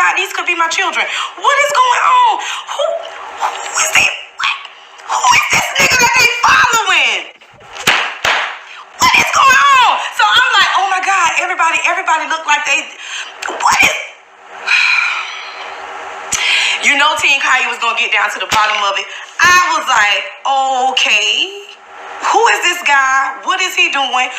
God, these could be my children. What is going on? Who is this? Who is this nigga that they following? What is going on? So I'm like, oh my God, everybody look like they, what is, you know Team Khia was gonna get down to the bottom of it. I was like, okay, who is this guy? What is he doing?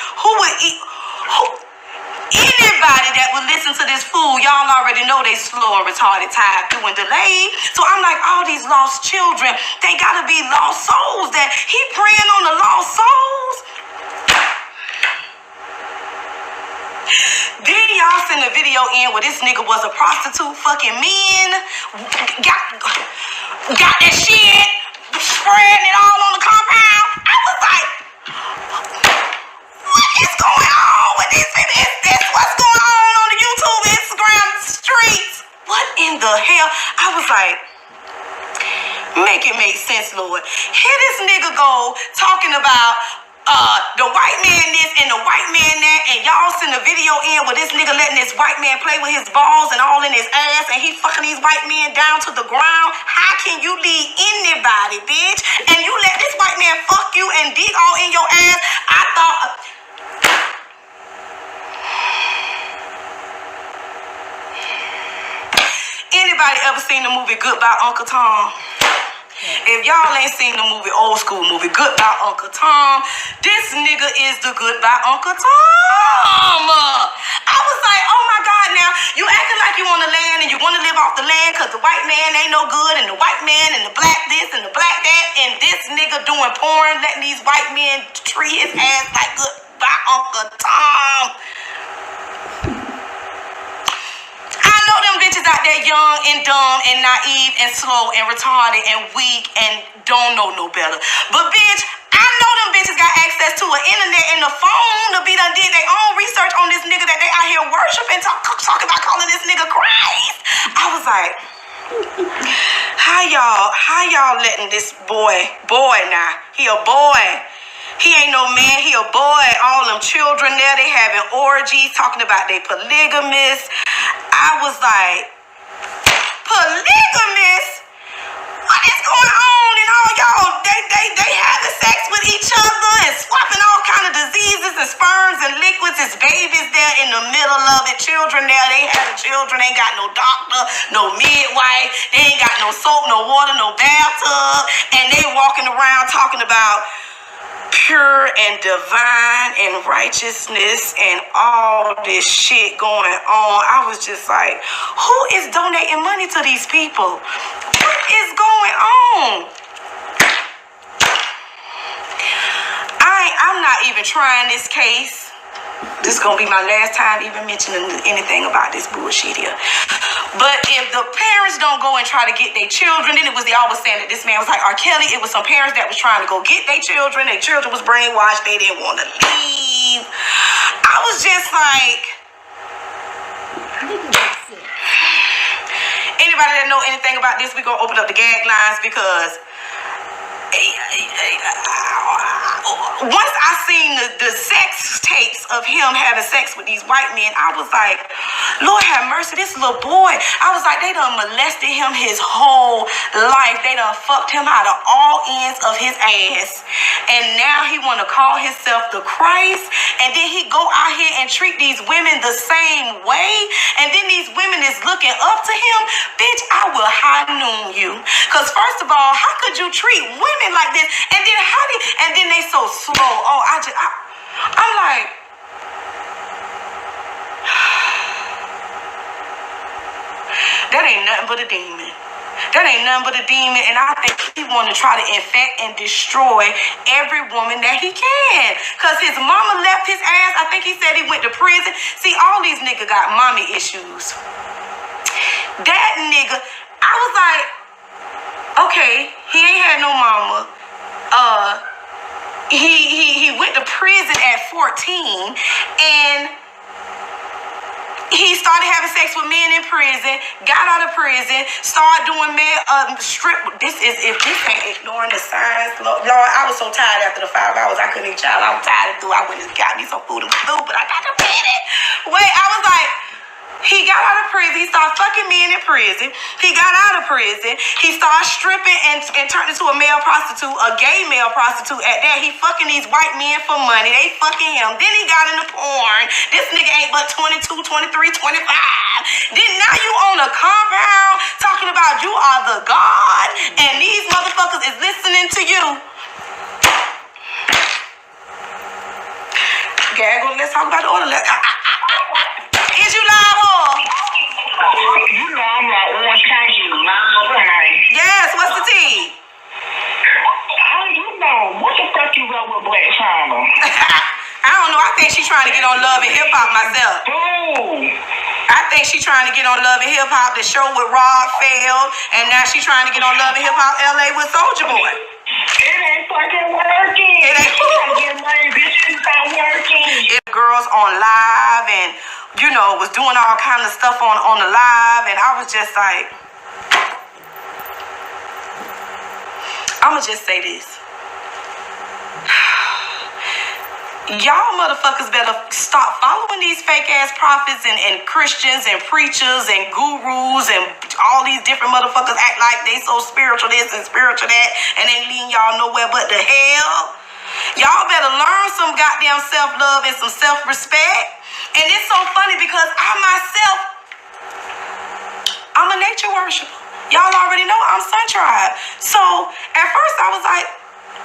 Anybody that would listen to this fool, y'all already know they slow and retarded, tired, doing delay. So I'm like, all these lost children, they gotta be lost souls. That he praying on the lost souls. Then y'all send a video in where this nigga was a prostitute, fucking men, got that shit, spreading it all on the compound. I was like, what is going on with this? Is this what's going on the YouTube, Instagram streets? What in the hell? I was like, make it make sense, Lord. Here this nigga go talking about the white man this and the white man that, and y'all send a video in where this nigga letting this white man play with his balls and all in his ass, and he fucking these white men down to the ground. How can you lead anybody, bitch? And you let this white man fuck you and dig all in your ass? I thought... Anybody ever seen the movie Goodbye Uncle Tom? If y'all ain't seen the movie, old school movie, Goodbye Uncle Tom, this nigga is the Goodbye Uncle Tom. I was like, oh my God, now, you acting like you on the land and you want to live off the land because the white man ain't no good and the white man and the black this and the black that, and this nigga doing porn, letting these white men treat his ass like Goodbye Uncle Tom. I know them bitches out there young and dumb and naive and slow and retarded and weak and don't know no better. But bitch, I know them bitches got access to an internet and a phone to be done did their own research on this nigga that they out here worshiping, talking about calling this nigga Christ. I was like, how y'all letting this boy now, he a boy. He ain't no man, he a boy. All them children there, they having orgies, talking about they polygamous. I was like, polygamous? What is going on? And all y'all, they having sex with each other and swapping all kind of diseases and sperms and liquids. It's babies there in the middle of it. Children there, they having children. Ain't got no doctor, no midwife. They ain't got no soap, no water, no bathtub. And they walking around talking about pure and divine and righteousness and all this shit going on. I was just like, who is donating money to these people? What is going on? I'm not even trying this case. This is gonna be my last time even mentioning anything about this bullshit here. But if the parents don't go and try to get their children, then they always saying that this man was like R. Kelly. It was some parents that was trying to go get their children was brainwashed, they didn't want to leave. I was just like, anybody that know anything about this, we gonna open up the gag lines, because once I seen the sex tapes of him having sex with these white men, I was like, Lord have mercy, this little boy. I was like, they done molested him his whole life. They done fucked him out of all ends of his ass. And now he want to call himself the Christ. And then he go out here and treat these women the same way. And then these women is looking up to him. Bitch, I will high noon you. Because first of all, how could you treat women like this? And then they so slow. Oh, I'm like, that ain't nothing but a demon. That ain't nothing but a demon. And I think he want to try to infect and destroy every woman that he can. Because his mama left his ass. I think he said he went to prison. See, all these niggas got mommy issues. That nigga, I was like, okay, he ain't had no mama. He went to prison at 14, and he started having sex with men in prison, got out of prison, started doing strip. If this ain't ignoring the signs, Lord, I was so tired after the 5 hours, I couldn't eat, child. I was tired of I went and got me some food and food, but I got to feed it. Wait, I was like, he got out of of prison. He started fucking men in prison. He got out of prison. He started stripping and turned into a male prostitute, a gay male prostitute at that. He fucking these white men for money. They fucking him. Then he got into porn. This nigga ain't but 22, 23, 25. Then now you on a compound talking about you are the God and these motherfuckers is listening to you. Gaggle, let's talk about the order. Is you live or? You know I'm like one time you Yes, what's the tea? You know, what the fuck you wrote with Black China? I don't know. I think she's trying to get on Love and Hip Hop myself. Dude. I think she's trying to get on Love and Hip Hop. The show with Rob failed, and now she's trying to get on Love and Hip Hop LA with Soulja Boy. It ain't fucking working. It ain't trying to get money, bitch. It's not working. It girls on live and was doing all kind of stuff on the live, and I was just like, I'ma just say this. Y'all motherfuckers better stop following these fake ass prophets and Christians and preachers and gurus and all these different motherfuckers act like they so spiritual this and spiritual that and ain't leading y'all nowhere but the hell. Y'all better learn some goddamn self-love and some self-respect. And it's so funny because I myself, I'm a nature worshiper. Y'all already know I'm Sun Tribe. So at first I was like,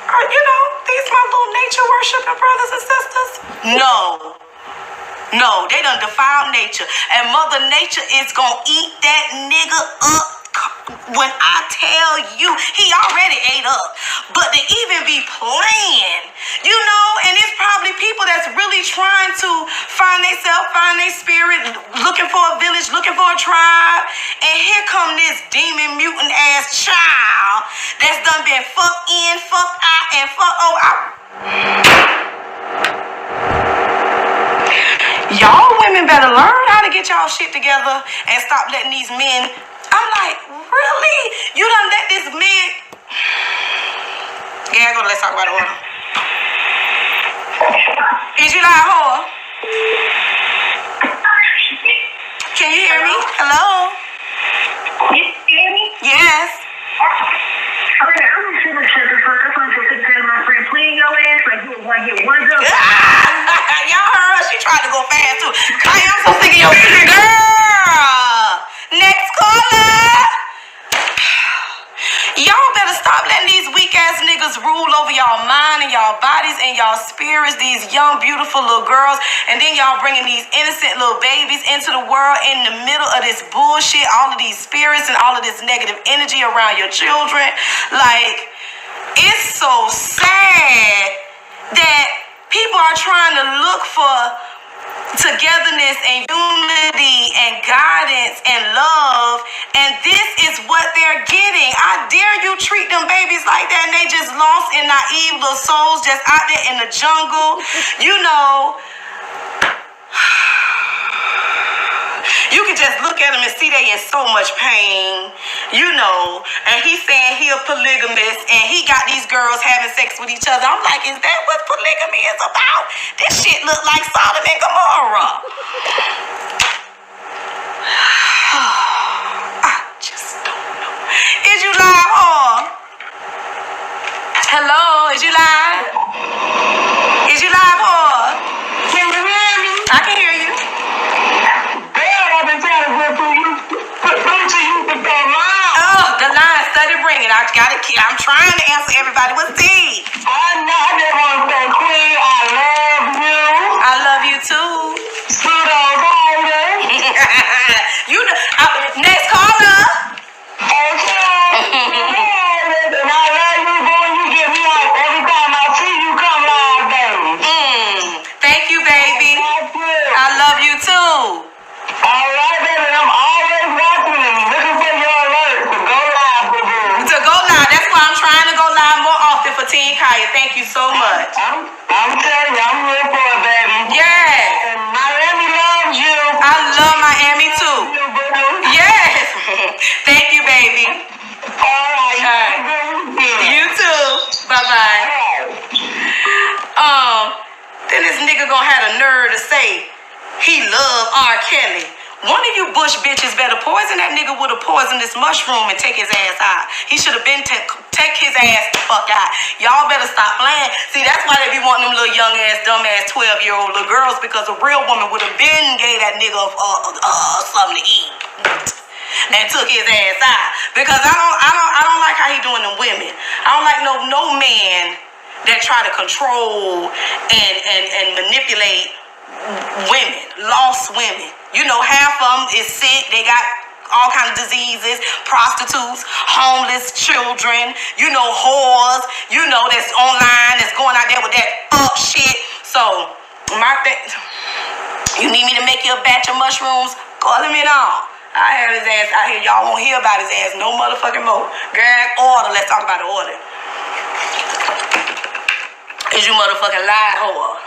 these my little nature worshiping brothers and sisters. No, they done defiled nature. And Mother Nature is gonna eat that nigga up. When I tell you, he already ate up. But to even be playing, and it's probably people that's really trying to find themselves, find their spirit, looking for a village, looking for a tribe. And here come this demon mutant ass child that's done been fucked in, fucked out, and fucked out. Y'all women better learn how to get y'all shit together and stop letting these men. I'm like, really? You done let this man. Yeah, let's talk about the order. Is you like whore? Can you hear me? Hello? You hear me? Yes. Okay, I'm gonna shoot the fuck. I'm gonna tell my friend, clean your ass like you want to get one up. Y'all heard her. She tried to go fast too. Khia, I'm so sick of your girl. Next caller. Y'all better stop letting these weak ass niggas rule over y'all mind and y'all bodies and y'all spirits. These young, beautiful little girls, and then y'all bringing these innocent little babies into the world in the middle of this bullshit. All of these spirits and all of this negative energy around your children. Like, it's so sad that people are trying to look for togetherness and unity and guidance and love, and this is what they're getting. I dare you treat them babies like that, and they just lost and naive little souls just out there in the jungle. You can just look at them and see they in so much pain, and he's saying he a polygamist and he got these girls having sex with each other. I'm like, is that what polygamy is about? This shit look like Sodom and Gomorrah. I just don't know. Is you live or? Hello, is you live? Is you live or? Can you hear me? I can hear you. I've been trying to go through you. Don't you use the line? Oh, the line started ringing. I'm trying to answer everybody. What's the tea? I know. I just want to say, Queen, I love you. I love you too. Pseudo Friday. Next caller. Okay. And I love you, boy. You get me out every time I see you come live, baby. Thank you, baby. I love you too. All right, baby. I'm always watching and looking for your alert to go live with you. To go live. That's why I'm trying to go live more often for Team Khia. Thank you so much. I'm telling you, I'm here for it, baby. Yes. And Miami loves you. I love Miami too. Yes. Thank you, baby. All right. You too. Bye-bye. Then this nigga gonna have the nerve to say he love R. Kelly. One of you bush bitches better poison that nigga with a poisonous mushroom and take his ass out. He should have been take his ass the fuck out. Y'all better stop playing. See, that's why they be wanting them little young ass, dumb ass 12-year-old little girls, because a real woman would have been gave that nigga something to eat and took his ass out. Because I don't like how he doing them women. I don't like no man that try to control and manipulate women, lost women. You know, half of them is sick. They got all kinds of diseases, prostitutes, homeless children, you know, whores, you know, that's online, that's going out there with that fuck shit. So, you need me to make you a batch of mushrooms? Call him in on. I have his ass out here. Y'all won't hear about his ass no motherfucking more. Girl, order. Let's talk about the order. Is you motherfucking lied, whore?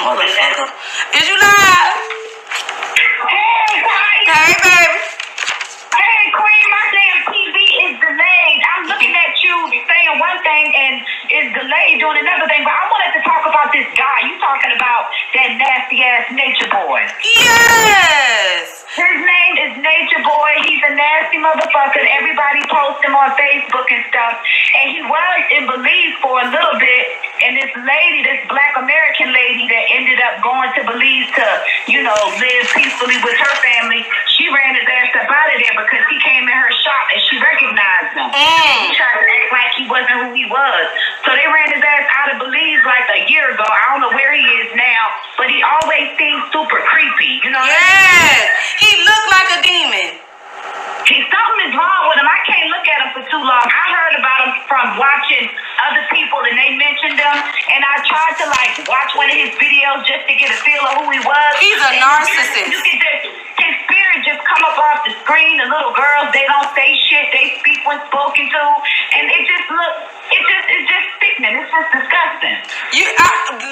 Motherfucker. Is you live? Hey, baby. Hey, Queen, my damn TV is delayed. I'm looking at you saying one thing and it's delayed doing another thing, but I wanted to talk about this guy. You talking about that nasty-ass Nature Boy. Yes. His name is Nature Boy. He's a nasty motherfucker. Everybody posts him on Facebook and stuff. And he was in Belize for a little bit. And this lady, this black American lady that ended up going to Belize to, you know, live peacefully with her family, she ran his ass up out of there because he came in her shop and she recognized him. He tried to act like he wasn't who he was. So they ran his ass out of Belize like a year ago. I don't know where he is now, but he always seems super creepy. You know what I mean? He looked like a demon. Something is wrong with him. I can't look at him for too long. I heard about him from watching other people and they mentioned him, and I tried to like watch one of his videos just to get a feel of who he was. He's a narcissist. You can just, his spirit just come up off the screen. The little girls, they don't say shit. They speak when spoken to, and it just looks, it's just sickening. It's just disgusting.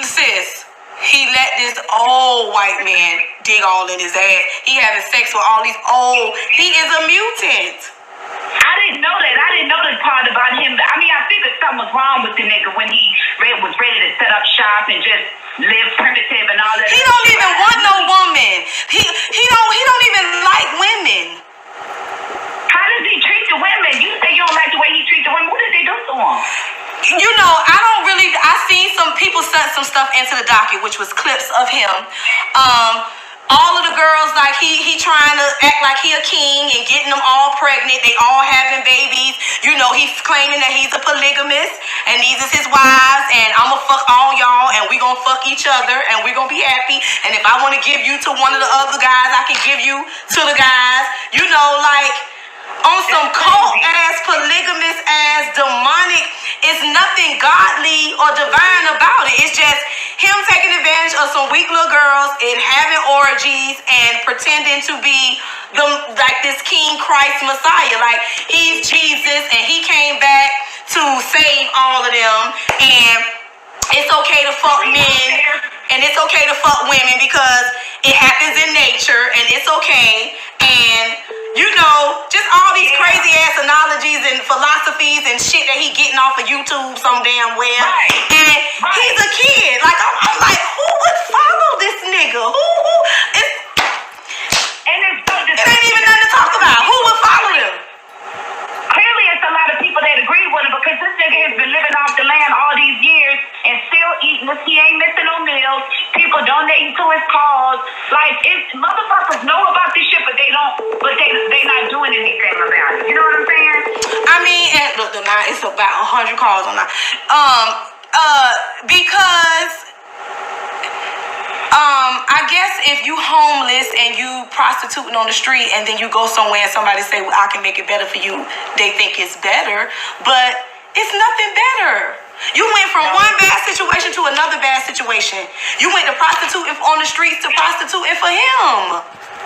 Sis. He let this old white man dig all in his ass. He having sex with all these old. He is a mutant. I didn't know that. I didn't know the part about him. I mean, I figured something was wrong with the nigga when he was ready to set up shop and just live primitive and all that. He don't even want no woman. He don't even like women. How does he treat the women? You say you don't like the way he treats the women. What did they do to him? You know, I seen some people sent some stuff into the docket, which was clips of him. All of the girls, like he trying to act like he a king and getting them all pregnant. They all having babies. You know, he's claiming that he's a polygamist and these is his wives and I'ma fuck all y'all and we gonna fuck each other and we gonna be happy. And if I want to give you to one of the other guys, I can give you to the guys. You know, like on some cult ass, polygamous ass, demonic. It's nothing godly or divine about it. It's just him taking advantage of some weak little girls and having orgies and pretending to be like this King Christ Messiah. Like he's Jesus and he came back to save all of them. And it's okay to fuck men and it's okay to fuck women because it happens in nature and it's okay. And you know, just all these crazy ass analogies and philosophies and shit that he getting off of YouTube some damn well. And he's a kid. Like I'm like, who would follow this nigga? It ain't even nothing to talk about. Who would follow him? Clearly, it's a lot of people that agree with him because this nigga has been living off the land all these years and still eating. He ain't missing no meals. People donating to his cause. Like, motherfuckers know about this shit, but they not doing anything about it. You know what I'm saying? I mean, and look, it's about 100 calls on that. Because I guess if you homeless and you prostituting on the street and then you go somewhere and somebody say, well, I can make it better for you, they think it's better, but it's nothing better. You went from one bad situation to another bad situation. You went to prostituting on the streets to prostituting for him.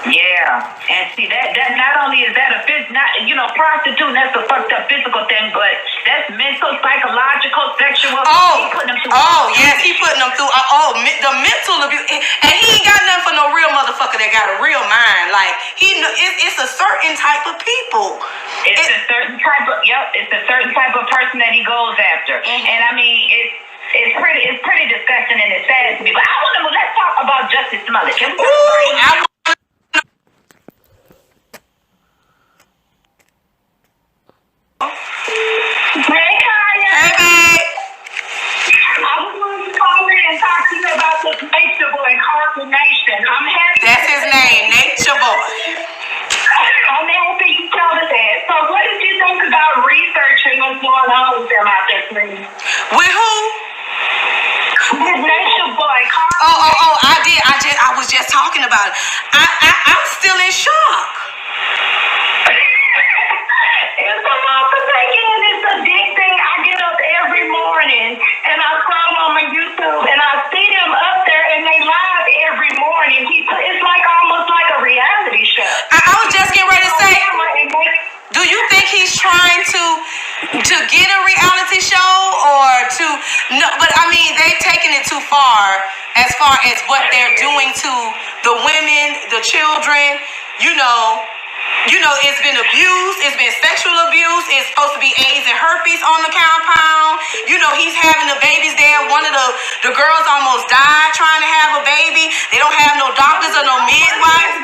Yeah, and see that not only is that prostituting, that's a fucked up physical thing, but that's mental, psychological, sexual. He putting them through the mental abuse, and he ain't got nothing for no real motherfucker that got a real mind. Like it's a certain type of people. It's a certain type of person that he goes after, and I mean it's pretty disgusting and it's sad to me. But let's talk about Justice Smollett. Can we talk about going on with them out there, please. With who? This Nature Boy, Carl. Oh, I was just talking about it. I'm still in shock. It's a lot to take in. It's addicting. I get up every morning and I scroll on my YouTube and I see them up there and they live every morning. It's like almost like a reality show. I was just getting ready to say, do you think he's trying to get a reality show or to no? But I mean, they've taken it too far as what they're doing to the women, the children. You know, it's been abuse, it's been sexual abuse, it's supposed to be AIDS and herpes on the compound. You know, he's having the babies there. One of the girls almost died trying to have a baby. They don't have no doctors or no midwives.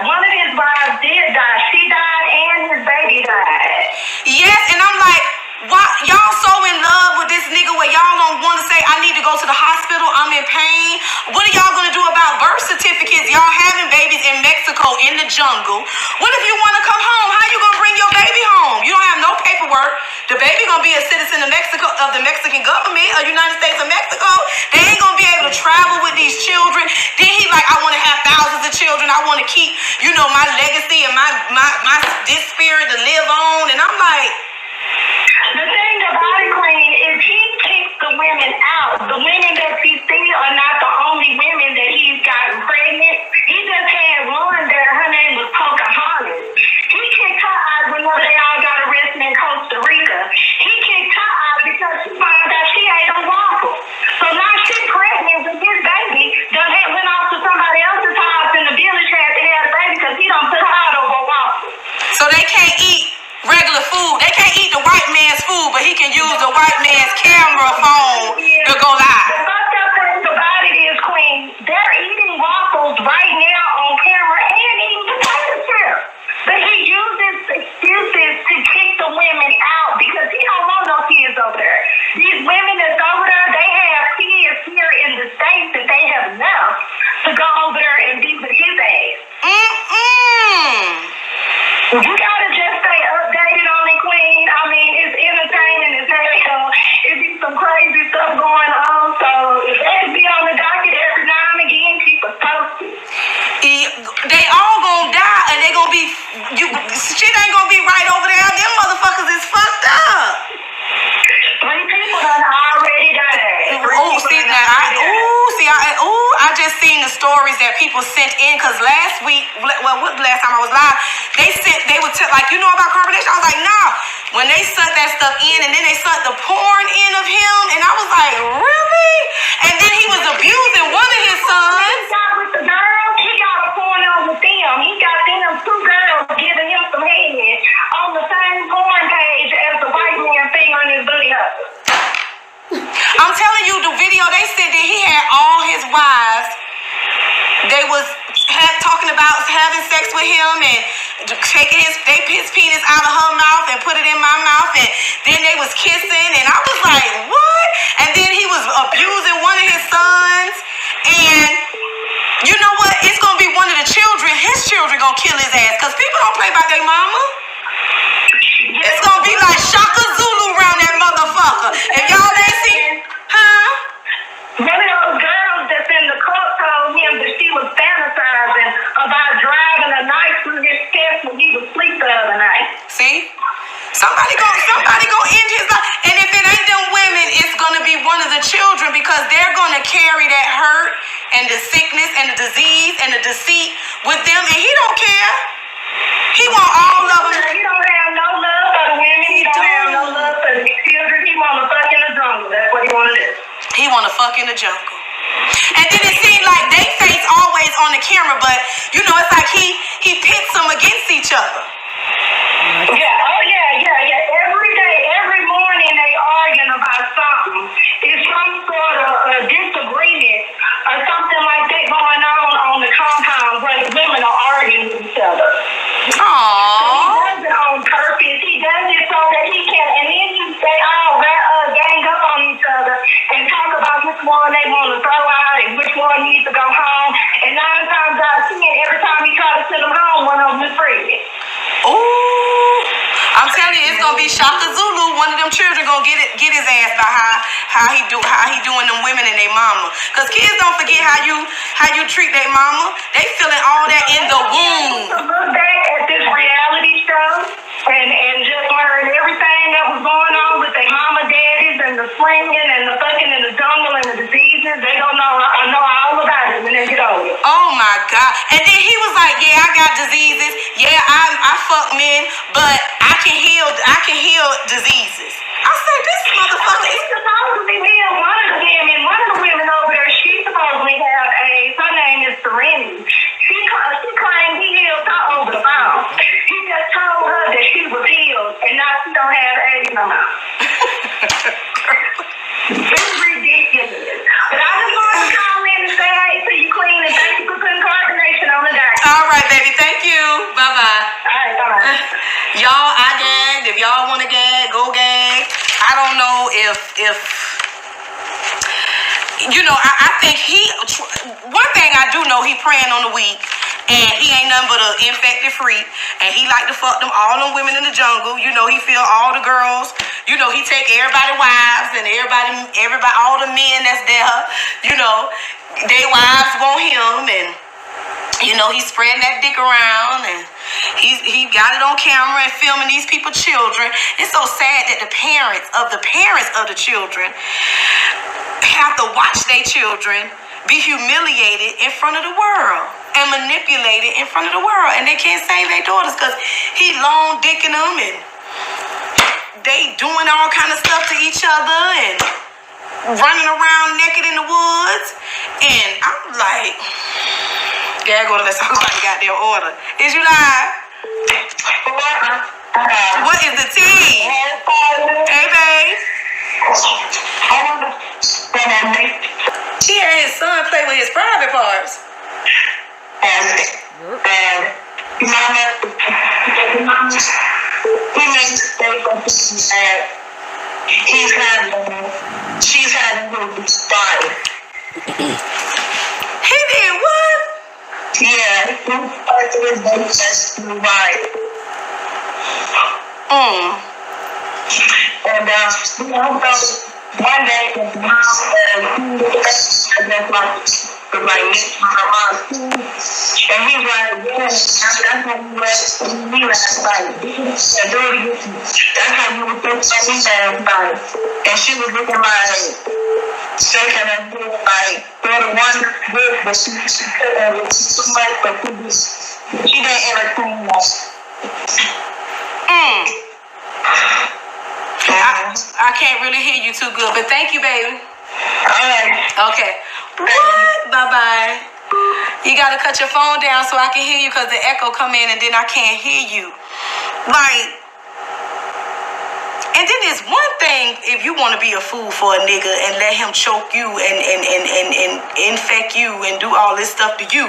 One of his wives did die. She died and his baby died. Yes, and I'm like, why y'all so in love with this nigga where y'all don't want to say, I need to go to the hospital, I'm in pain? What are y'all gonna do about birth certificates? Y'all having babies in Mexico in the jungle. What if you want to come home? How you gonna bring your baby home? You don't have no paperwork. The baby gonna be a citizen of Mexico, of the Mexican government, of United States of Mexico. They ain't gonna be able to travel with these children. Then he like, I want to have thousands of children. I want to keep, my legacy and my this spirit to live on. And I'm like, the thing about it, Queen, is he kicks the women out. The women that you see are not the only women that he's gotten pregnant. He just had one there. Her name was Pocahontas. He kicked her out whenever they all got arrested in Costa Rica. He kicked her out because she found out she ate a waffle. So now she's pregnant with his baby. Went off to somebody else's house in the village, had to have a baby because he don't put her out over a waffle. So they can't eat regular food. They can't eat the white man's food, but he can use the white man's camera phone to go live. The fucked up thing about it is, Queen, they're eating waffles right now on camera and eating potato chips. But he uses excuses to kick the women out because he don't want no kids over there. These women that's over there, they have kids here in the States that they have left to go over there and be with his ass. You gotta just stay updated on it, Queen. I mean, it's entertaining as hell. It be some crazy stuff going on. So if they be on the docket every now and again, keep us posted. They all gonna die, and they gonna be shit ain't gonna be right over there. Them motherfuckers is fucked up. 3 people done already died. I just seen the stories that people sent in because last week, last time I was live, they would tell, like, you know about carbonation? I was like, nah. When they sent that stuff in and then they sent the porn in of him, and I was like, really? And then he was abusing one of his sons. He got with the girls, he got porn on with them. He got them 2 girls giving him some head on the same porn page as the white man fingering his booty up. I'm telling you, the video they said that he had all his wives. They was talking about having sex with him and taking his penis out of her mouth and put it in my mouth, and then they was kissing, and I was like, what? And then he was abusing one of his sons, and you know what? It's gonna be one of the children. His children gonna kill his ass because people don't play by their mama. It's gonna be like Shaka Zulu around that motherfucker. If y'all ain't seen, One of those girls that's in the court told him that she was fantasizing about driving a knife through his chest when he was asleep the other night. See? Somebody gonna end his life. And if it ain't them women, it's gonna be one of the children because they're gonna carry that hurt and the sickness and the disease and the deceit with them, and he don't care. He want all of them. He don't have no love for the women. He don't have no love for the children. He want to fuck in the jungle. That's what he want to do. He want to fuck in the jungle. And then it seemed like they face always on the camera, but it's like he pits them against each other. Yeah. Every day, every morning they arguing about something. It's some sort of disagreement or something like that going on the compound where the women are arguing with each other. Aww. He does it on purpose. He does it so that he can, and then they all gang up on each other and talk about which one they want to throw out and which one needs to go home. And 9 times out of 10, every time he try to send them home, one of them is pregnant. Ooh, I'm telling you, it's gonna be Shaka Zulu one of them children gonna get his ass by how he doing them women and their mama. Cause kids don't forget how you treat their mama. They feeling all that in the womb. To look back at this reality show and just learn everything that was going on with their mama, daddies, and the swinging and the fucking in the jungle and the diseases. They don't know. I know all about it when they get older. Oh my God! And then he was like, "Yeah, I got diseases. Yeah, I fuck men, but I can heal diseases." I said, "This motherfucker is." He's supposedly being one of the women over there. She supposedly have AIDS. Her name is Serenity. She claimed he healed her over the phone. He just told her that she was healed, and now she don't have AIDS no more. It's ridiculous. But I just wanted to call in and say hey to you, Queen, and thank you for putting carbonation on the day. All right, baby. Thank you. Bye bye. All right, bye-bye. Y'all, I gagged. If y'all want to gag, go gag. I don't know if you know, I think one thing I do know, he praying on the weak, and he ain't nothing but an infected freak, and he like to fuck all them women in the jungle. You know, he feel all the girls. You know, he take everybody wives and everybody, all the men that's there. You know, they wives want him, and you know, he's spreading that dick around, and he got it on camera and filming these people's children. It's so sad that the parents of the children have to watch their children be humiliated in front of the world and manipulated in front of the world, and they can't save their daughters because he long dicking them, and they doing all kind of stuff to each other and running around naked in the woods. And I'm like, yeah, go to let somebody got their order. Is you live? What is the tea? Hey, babe. He had his son play with his private parts. He makes a statement that she's having his body. He did what? Yeah, he's part of his baby just right. And you know, one day his mom like me, my mom, and he's like, yeah, that's how you last me last night. And dude, that's how you would think of me last night. And she was looking like shaking her head like, you're the one good, but she couldn't, it's too much, but she didn't entertain us. I can't really hear you too good, but thank you, baby. Alright. Okay. What? Bye-bye. You got to cut your phone down so I can hear you because the echo come in and then I can't hear you. Like, and then there's one thing if you want to be a fool for a nigga and let him choke you and infect you and do all this stuff to you.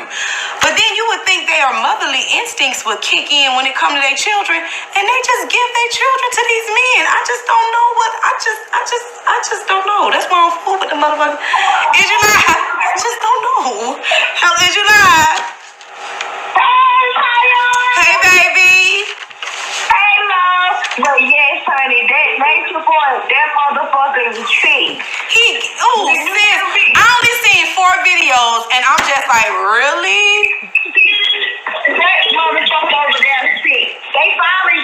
But then you would think their motherly instincts would kick in when it comes to their children, and they just give their children to these men. I just don't know what, I just don't know. That's why I'm fool with the motherfucker. Is you live? I just don't know. Hell, is you live? Hey, baby. Hey, love. But yes, honey, that nature boy, that motherfucker is sick. Sis, I only seen 4 videos, and I'm just like, really? That motherfucker over there is sick. They finally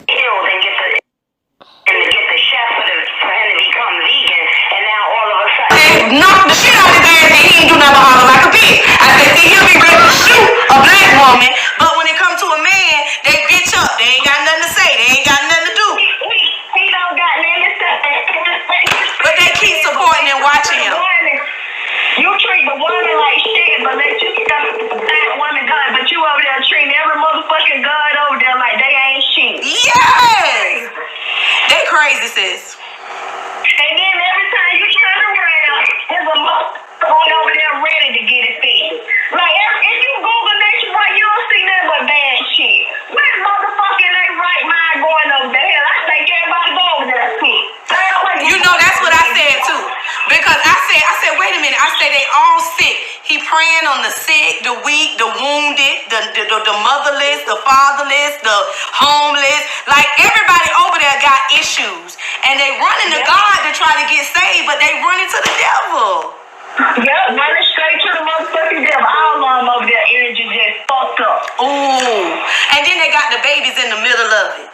killed and get the chef for him to become vegan, and now all of a sudden Knock the shit out of his ass, and he ain't do nothing but holler like a bitch. I said, see, he'll be ready to shoot a black woman, but when it comes to a man, they bitch up. They ain't got nothing to say. They ain't got nothing to do. he don't got nothing to say. But they keep supporting and watching him. You treat the woman like shit, but let you get a black woman gun, but you over there treating every motherfucking gun over there like they ain't shit. Yes! They crazy, sis. And then every time you turn around, there's a motherfucker over there ready to get it fixed. Like, if you Google Nature Boy, you don't see nothing but bad shit. What motherfucker in their right mind going over there? I think everybody go over there shit. You know, that's what I said too. Because I said, wait a minute. I said they all sick. He praying on the sick, the weak, the wounded, the motherless, the fatherless, the homeless. Like, everybody over there got issues. And they running to God to try to get saved, but they running to the devil. Yep, running straight to the motherfucking devil. All of them over there, energy just fucked up. Ooh. And then they got the babies in the middle of it.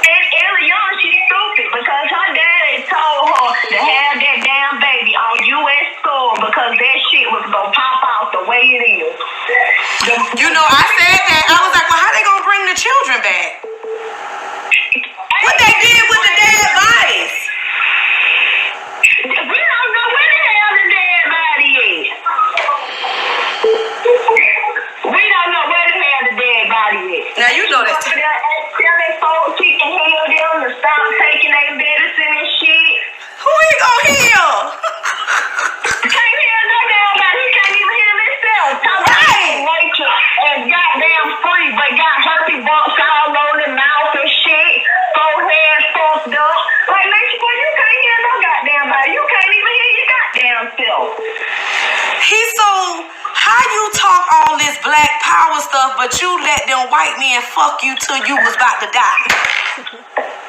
And Eliana, she's stupid because her daddy told her to have that damn baby on U.S. soil because that shit was gonna pop out the way it is. You know, I said that. I was like, well, how they gonna bring the children back? What they did with the dead bodies? We don't know where the hell the dead body is. We don't know where the hell the dead body is. Now, you know that. Telling folks he can heal them to stop taking their medicine and shit. Who he gonna heal? Can't heal no damn body. He can't even heal himself. Talk about nature and goddamn free, but got herpes bumps all over the mouth and shit. Forehead fucked up. Like, nature boy, you can't heal no goddamn body. You can't even heal your goddamn self. He's so. How you talk all this black power stuff, but you let them white men fuck you till you was about to die?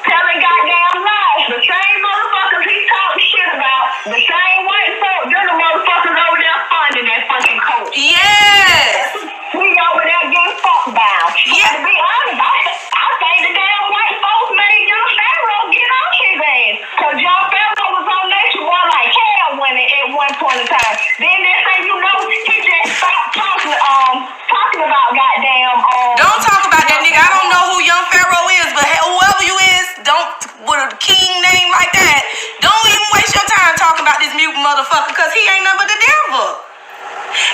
Telling goddamn lies. The same motherfuckers he talk shit about, the same white folk, they're the motherfuckers over there funding that fucking coach. Yes. We over there getting fucked down. Yeah. To be honest, I think the damn white folks made Young Pharaoh get off his ass. Because Young Pharaoh was on Nature Boy like hell when at one point in time. Then next thing you know, he just stopped talking about goddamn Don't talk about that nigga. I don't know who Young Pharaoh is, but whoever you is, don't with a king name like that. Don't even waste your time talking about this mutant motherfucker, because he ain't nothing but the devil.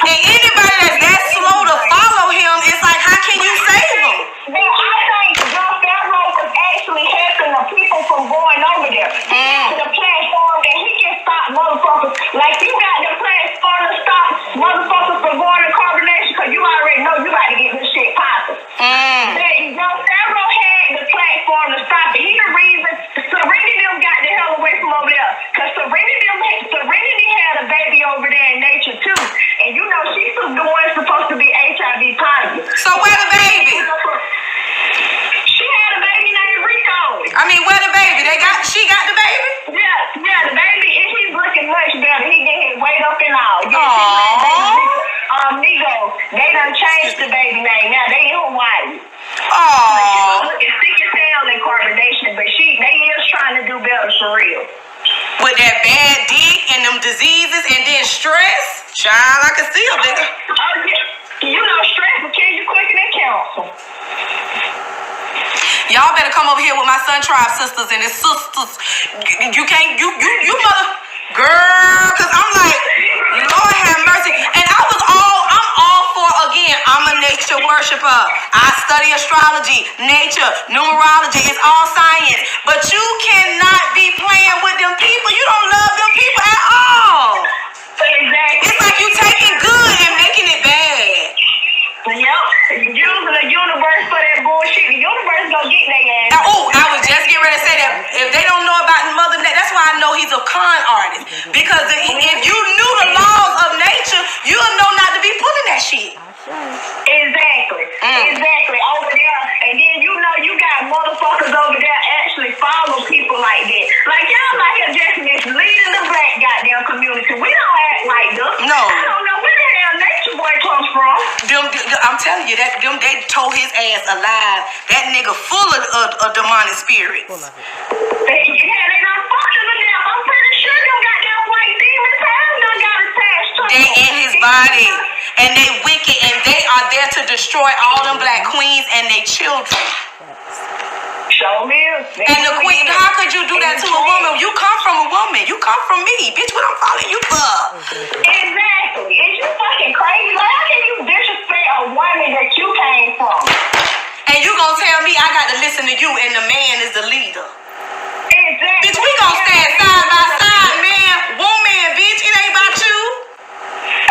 And anybody that's that slow to follow him, it's like, how can you save him? Well, I think Young Pharaoh was actually helping the people from going over there. The platform that he can stop motherfuckers. Like, you got the platform to stop motherfuckers from going to carbonation because you already know you got to get this shit popping. Young Pharaoh had the platform to stop it. He the reason Serenity them got the hell away from over there. Because Serenity had a baby over there in nature too. And you know she's the one supposed to be HIV positive. So where the baby? She had a baby named Rico. I mean, where the baby? She got the baby? Yeah, the baby, and he's looking much better. He get his weight up and all. Nigo, they done changed the baby name. Now they in Hawaii. Oh. Looking sick as hell in carbonation, but they is trying to do better for real. With that bad dick and them diseases and then stress, child, I can see a nigga. Oh, yeah. You know, stress will kill you quicker than cancer. Y'all better come over here with my Sun Tribe sisters and his sisters. You can't, you mother, girl, because I'm like, Lord have mercy. And I'm all for, again, I'm a nature worshiper. I study astrology, nature, numerology, it's all science. But you cannot be playing with them people. You don't love them people at all. Exactly. It's like you taking good and making it bad. Yep. Using the universe for that bullshit. The universe gonna get their ass. Oh, I was just getting ready to say that. If they don't know about Mother Nature, that's why I know he's a con artist. Because if you knew the laws of nature, you'll know not to be pulling that shit. Exactly. Exactly. Over there. And then you know you got motherfuckers over there actually follow people like that. Like y'all out here just misleading the black goddamn community. We don't act like them. No. I don't know where the hell Nature Boy comes from. I'm telling you, they tore his ass alive. That nigga full of demonic spirits. They done fucked him to death. I'm pretty sure them goddamn white demons done got attached to him. They in his body. And they wicked, and they are there to destroy all them black queens and their children. Show me. And the queen, how could you do that to a woman? You come from a woman. You come from me. Bitch, what I'm following you for? Exactly. Is you fucking crazy? Like, how can you disrespect a woman that you came from? And you gonna tell me I got to listen to you and the man is the leader? Exactly. Bitch, we gonna stand side by side, man. Woman, bitch, it ain't about you.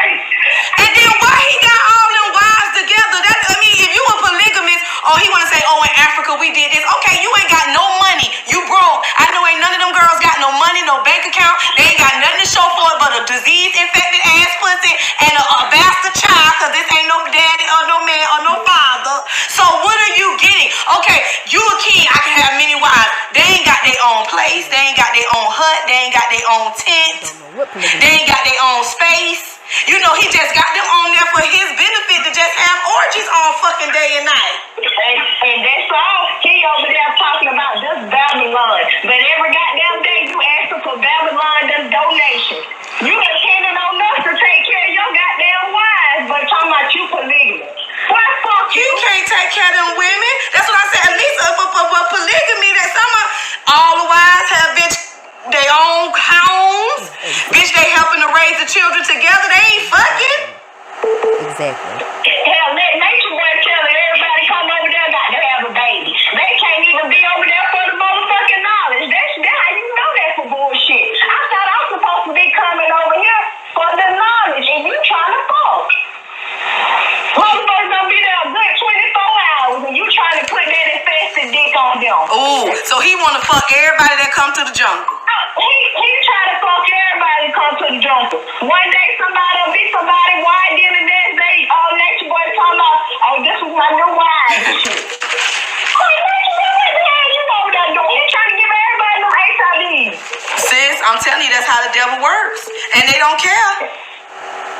And then why he got all them wives together? If you a polygamist, or he wanna say, oh, in Africa we did this. Okay, you ain't got no money. You broke. I know ain't none of them girls got no money, no bank account. They ain't got nothing to show for it but a disease-infected ass pussy and a What polygamy? They ain't got their own space. You know, he just got them on there for his benefit to just have orgies all fucking day and night. And that's all. He over there talking about this Babylon. But every goddamn day you asking for Babylon them donations. You depending on us to take care of your goddamn wives, but talking about you polygamy. Why fuck You you? can't take care of them women. That's what I said. At least for polygamy, that some of all the wives have bitch their own homes. Bitch, they helping to raise the children together. They ain't fucking. Exactly. Hell, let Nature Boy tell everybody come over there got to have a baby. They can't even be over there for the motherfucking knowledge. That's how you know that for bullshit. I thought I was supposed to be coming over here for the knowledge, and you trying to fuck. Motherfuckers gonna be there a good 24 hours, and you trying to put that infested dick on them. Ooh, so he want to fuck everybody that come to the jungle. He trying to fuck everybody that come to the jungle. One day somebody will be somebody wide, then the next day, Nature Boy talking about, oh, this was my new wife and shit. Oh, Nature Boy, what the hell you over there doing? He trying to give everybody them HIV. Sis, I'm telling you, that's how the devil works. And they don't care.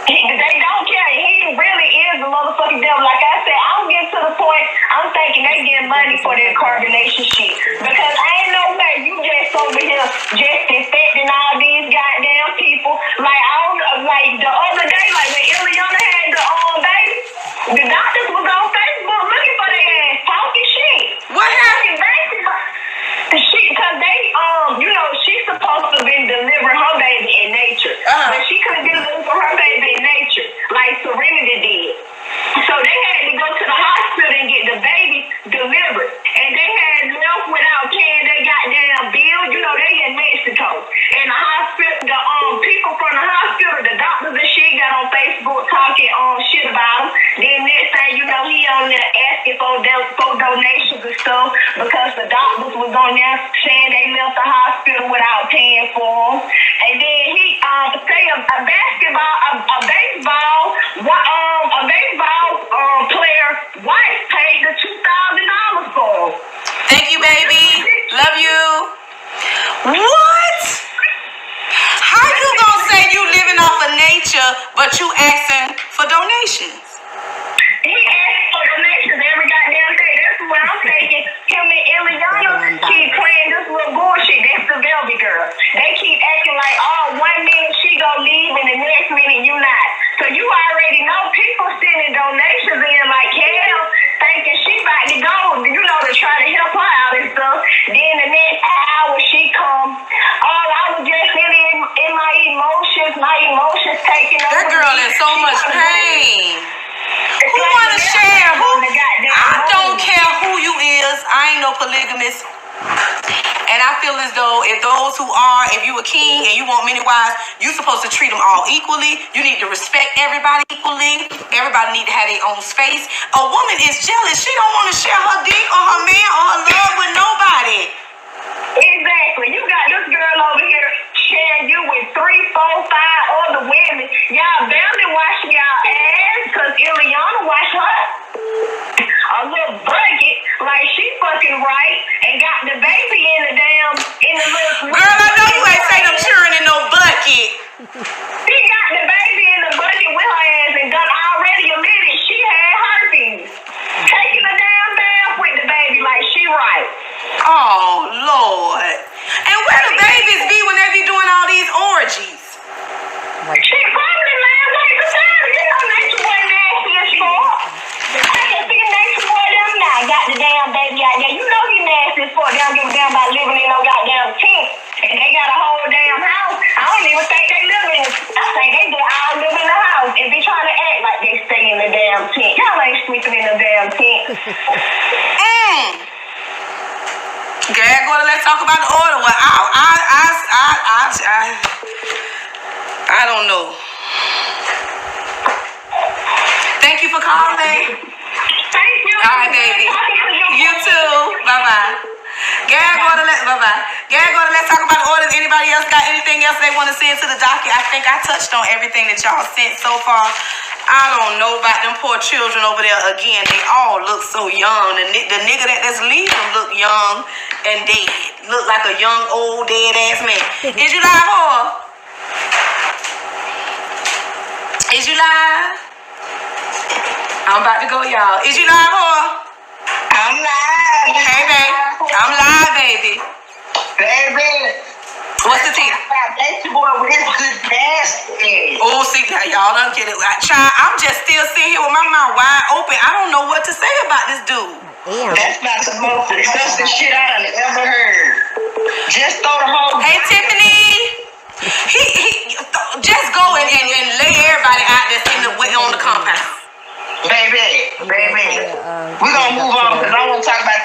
They don't care. He really is the motherfucking devil. Like I said, I'm getting to the point, I'm thinking they getting money for that carbonation shit. Because ain't no way you just over here just infecting all these goddamn people. Like, like the other day, like when Ileana had the baby, the doctors was on Facebook looking for their ass, talking shit. What happened? Because they, you know, she's supposed to be delivering her baby in nature. But she couldn't deliver her baby in nature like Serenity did. So they had to go to the hospital and get the baby delivered. And they had left without paying their goddamn bill. You know, they in Mexico. And the hospital, the people from the hospital, the doctors and shit got on Facebook talking shit about him. Then next thing you know, he on there asking for donations and stuff because the doctors was on there saying they left the hospital without paying for them. And then he say a baseball player wife paid the $2,000 for him. Thank you, baby. Love you. What? How you gonna say you living off of nature, but you asking for donations? He asked for donations every goddamn day. That's what I'm thinking. Him and Ileana keep playing this little bullshit. That's the Velvet girl. They keep acting like, oh, 1 minute she gonna leave and the next minute you not. So you already know people sending donations in like hell, thinking she about to go, you know, to try to help her out and stuff. Then the next hour she come. Oh, I was just really in my emotions taking over. That girl in so much pain. Who wanna share? I don't care who you is. I ain't no polygamist. And I feel as though if those who are, if you a king and you want many wives, you supposed to treat them all equally. You need to respect everybody equally. Everybody need to have their own space. A woman is jealous. She don't want to share her dick or her man or her love with nobody. Exactly. You got this girl over here sharing you with 3, 4, 5 other women. Y'all barely wash y'all ass because Ileana wash her a little bucket like she fucking right and got the baby in the little. Girl, I know you ain't say them children in no bucket. She got the baby in the bucket with her ass and done already admitted she had herpes. Taking a damn bath with the baby like she right. Oh, Lord. And where the babies be when they be doing all these orgies? She probably lying like the time. You know, Nature Boy nasty as fuck. I can see Nature Boy them now. Got the damn baby out there. You know he nasty as fuck. They don't give a damn about living in no goddamn tent. And they got a whole damn house. I don't even think they live in it. I think they just all live in the house and be trying to act like they stay in the damn tent. Y'all ain't sleeping in the damn tent. Gag, let's talk about the order. Well, I don't know. Thank you for calling. Thank you. All right, baby. You too. Bye-bye. Gag, bye-bye. Gag, let's talk about the orders. Anybody else got anything else they want to send to the docket? I think I touched on everything that y'all sent so far. I don't know about them poor children over there again. They all look so young. The nigga that's leaving look young and dead. Look like a young, old, dead-ass man. Is you live, whore? Is you live? I'm about to go, y'all. Is you live, whore? I'm live. Hey, babe. I'm live, baby. Baby. What's the tea? Nature Boy with his good nasty. Oh, see, now y'all done get it. Child, I'm just still sitting here with my mouth wide open. I don't know what to say about this dude. Damn. That's not the most disgusting shit I done ever heard. Just throw the whole. Hey, Tiffany. He just go and lay everybody out there sitting on the compound. Baby. We're gonna move on because I want to talk about